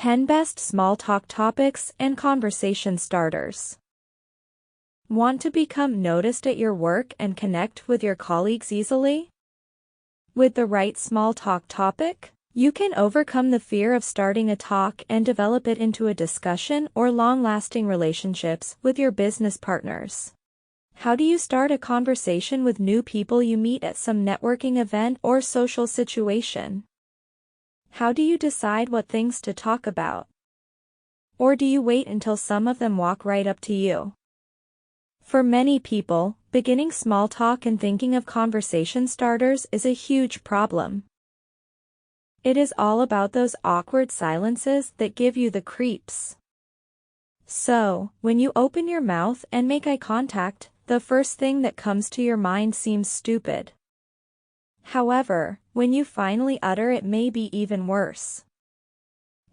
10 Best Small Talk Topics and Conversation Starters. Want to become noticed at your work and connect with your colleagues easily? With the right small talk topic, you can overcome the fear of starting a talk and develop it into a discussion or long-lasting relationships with your business partners. How do you start a conversation with new people you meet at some networking event or social situation? How do you decide what things to talk about? Or do you wait until some of them walk right up to you? For many people, beginning small talk and thinking of conversation starters is a huge problem. It is all about those awkward silences that give you the creeps. So, when you open your mouth and make eye contact, the first thing that comes to your mind seems stupid. However, when you finally utter it may be even worse.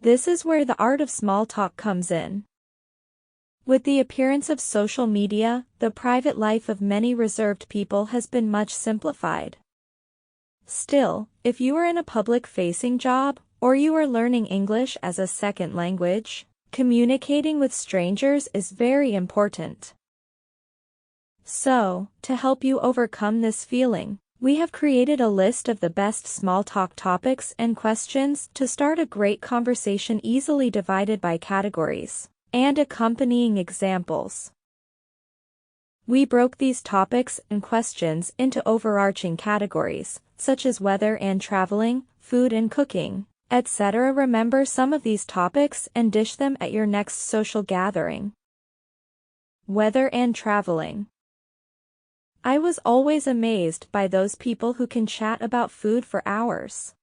This is where the art of small talk comes in. With the appearance of social media, the private life of many reserved people has been much simplified. Still, if you are in a public-facing job, or you are learning English as a second language, communicating with strangers is very important. So, to help you overcome this feeling, we have created a list of the best small talk topics and questions to start a great conversation, easily divided by categories, and accompanying examples. We broke these topics and questions into overarching categories, such as weather and traveling, food and cooking, etc. Remember some of these topics and dish them at your next social gathering. Weather and traveling. I was always amazed by those people who can chat about food for hours.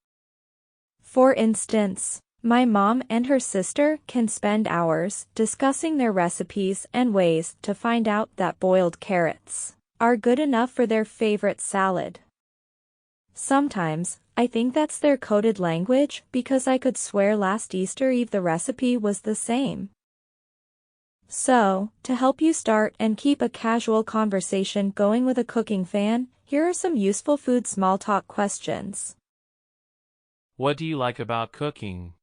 For instance, my mom and her sister can spend hours discussing their recipes and ways to find out that boiled carrots are good enough for their favorite salad. Sometimes, I think that's their coded language because I could swear last Easter Eve the recipe was the same. So, to help you start and keep a casual conversation going with a cooking fan, here are some useful food small talk questions. What do you like about cooking?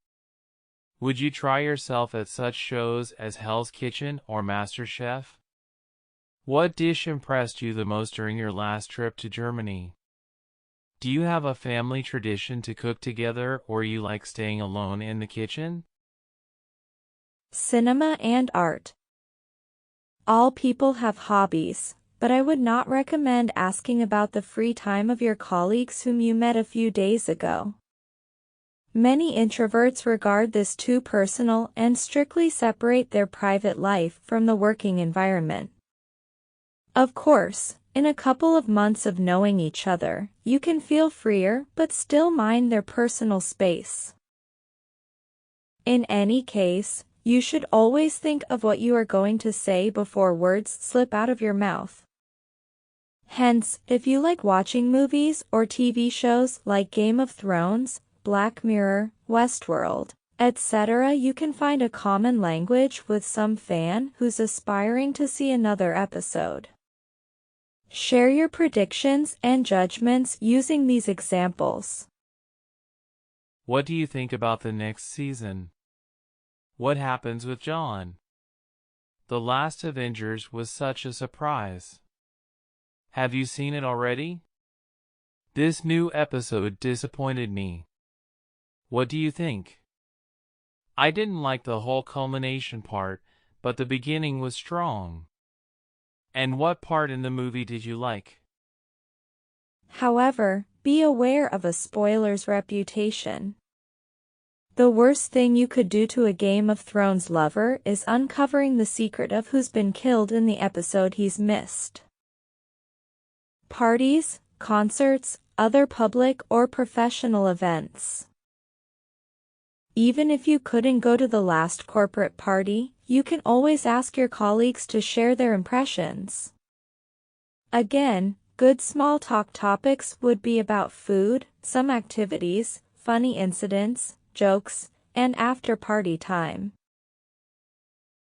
Would you try yourself at such shows as Hell's Kitchen or MasterChef? What dish impressed you the most during your last trip to Germany? Do you have a family tradition to cook together, or you like staying alone in the kitchen? Cinema and art. All people have hobbies, but I would not recommend asking about the free time of your colleagues whom you met a few days ago. Many introverts regard this too personal and strictly separate their private life from the working environment. Of course, in a couple of months of knowing each other, you can feel freer but still mind their personal space. In any case, you should always think of what you are going to say before words slip out of your mouth. Hence, if you like watching movies or TV shows like Game of Thrones, Black Mirror, Westworld, etc., you can find a common language with some fan who's aspiring to see another episode. Share your predictions and judgments using these examples. What do you think about the next season? What happens with John? The last Avengers was such a surprise. Have you seen it already? This new episode disappointed me. What do you think? I didn't like the whole culmination part, but the beginning was strong. And what part in the movie did you like? However, be aware of a spoiler's reputation. The worst thing you could do to a Game of Thrones lover is uncovering the secret of who's been killed in the episode he's missed. Parties, concerts, other public or professional events. Even if you couldn't go to the last corporate party, you can always ask your colleagues to share their impressions. Again, good small talk topics would be about food, some activities, funny incidents, jokes, and after-party time.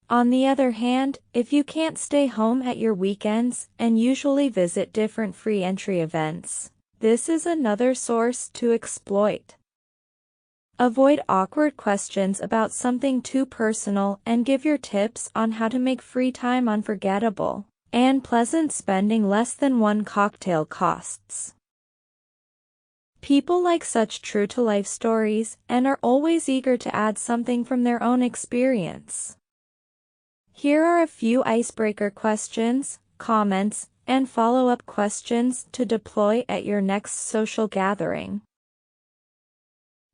On the other hand, if you can't stay home at your weekends and usually visit different free entry events, this is another source to exploit. Avoid awkward questions about something too personal and give your tips on how to make free time unforgettable and pleasant. Spending less than one cocktail costs. People like such true-to-life stories and are always eager to add something from their own experience. Here are a few icebreaker questions, comments, and follow-up questions to deploy at your next social gathering.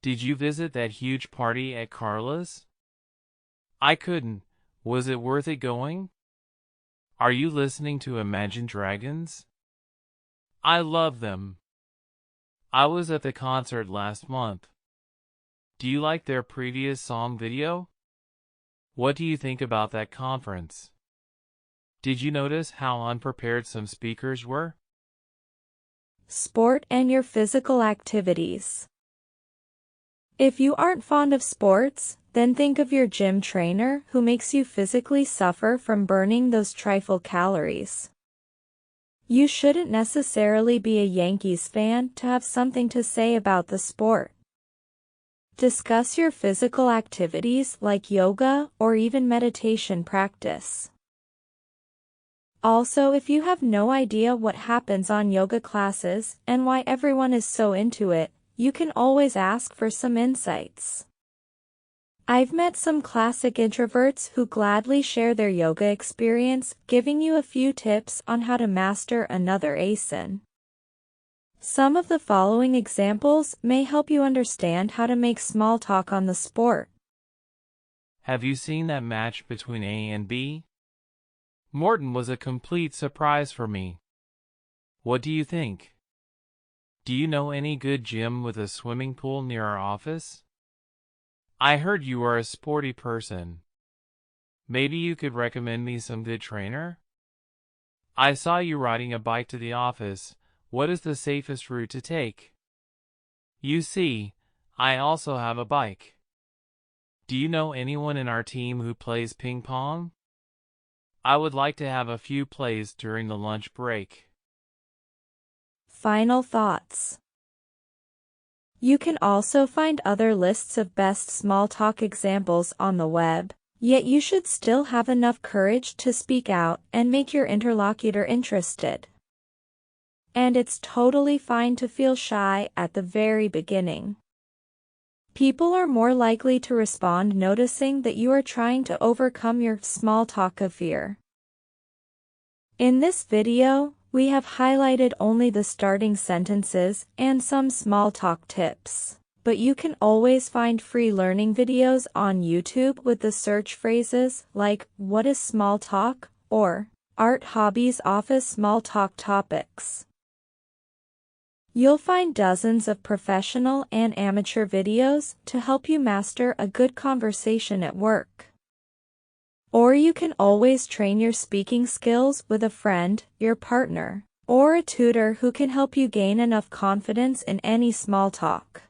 Did you visit that huge party at Carla's? I couldn't. Was it worth it going? Are you listening to Imagine Dragons? I love them. I was at the concert last month. Do you like their previous song video? What do you think about that conference? Did you notice how unprepared some speakers were? Sport and your physical activities. If you aren't fond of sports, then think of your gym trainer who makes you physically suffer from burning those trifle calories. You shouldn't necessarily be a Yankees fan to have something to say about the sport. Discuss your physical activities like yoga or even meditation practice. Also, if you have no idea what happens on yoga classes and why everyone is so into it, you can always ask for some insights. I've met some classic introverts who gladly share their yoga experience, giving you a few tips on how to master another asana. Some of the following examples may help you understand how to make small talk on the sport. Have you seen that match between A and B? Morton was a complete surprise for me. What do you think? Do you know any good gym with a swimming pool near our office? I heard you are a sporty person. Maybe you could recommend me some good trainer? I saw you riding a bike to the office. What is the safest route to take? You see, I also have a bike. Do you know anyone in our team who plays ping pong? I would like to have a few plays during the lunch break. Final thoughts. You can also find other lists of best small talk examples on the web, yet you should still have enough courage to speak out and make your interlocutor interested. And it's totally fine to feel shy at the very beginning. People are more likely to respond noticing that you are trying to overcome your small talk of fear. In this video, we have highlighted only the starting sentences and some small talk tips, but you can always find free learning videos on YouTube with the search phrases like "What is small talk?" or "Art hobbies office small talk topics." You'll find dozens of professional and amateur videos to help you master a good conversation at work. Or you can always train your speaking skills with a friend, your partner, or a tutor who can help you gain enough confidence in any small talk.